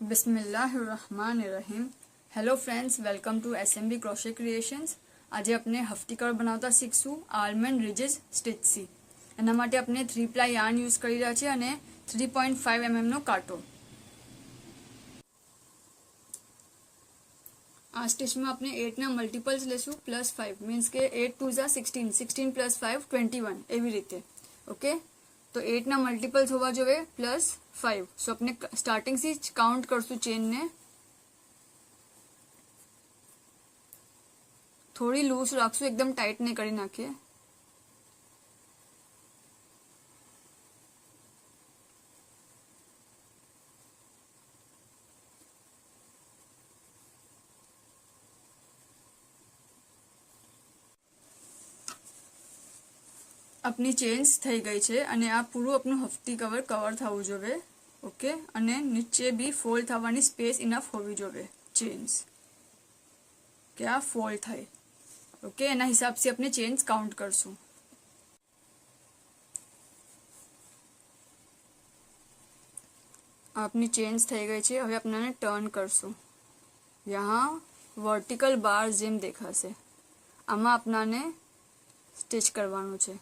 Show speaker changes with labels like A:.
A: बिस्मिल्लाहिर्रहमानिर्रहीम। Hello friends, welcome to SMB crochet creations. आज अपने हफ्ती कवर बनावता शीखशुं आलमंड रिजिज स्टिच सी। एना माटे अपने 3 प्लाई यार्न यूज करी रह्या छे अने 3.5 mm नो कांटो। आ स्टिच में अपने 8 ना मल्टीपल्स लेशुं +5 मीन्स के 8 2 જા 16, 16 + 5 21 एवी रीते। ओके, तो 8 ना मल्टीपल्स होवा जोवे +5। सो अपने स्टार्टिंग से काउंट करशुं चेन ने। थोड़ी लूज राखशुं, एकदम टाइट नहीं करी नाखीए। अपनी चेन्स थई गई छे अने आ पूરું अपनु हफ्ती कवर थवुं जोवे। ओके, अने नीचे भी फोल्ड थवानी स्पेस इनफ होवी जोवे चेन्स के आ फोल्ड थाय। ओके, एना हिसाब से अपने चेन्स काउंट करशुं। अपनी चेन्स थई गई छे, हवे अपने टर्न करशुं। यहाँ वर्टिकल बार जेम देखाशे, आमां आपनाने स्टिच करवानुं छे।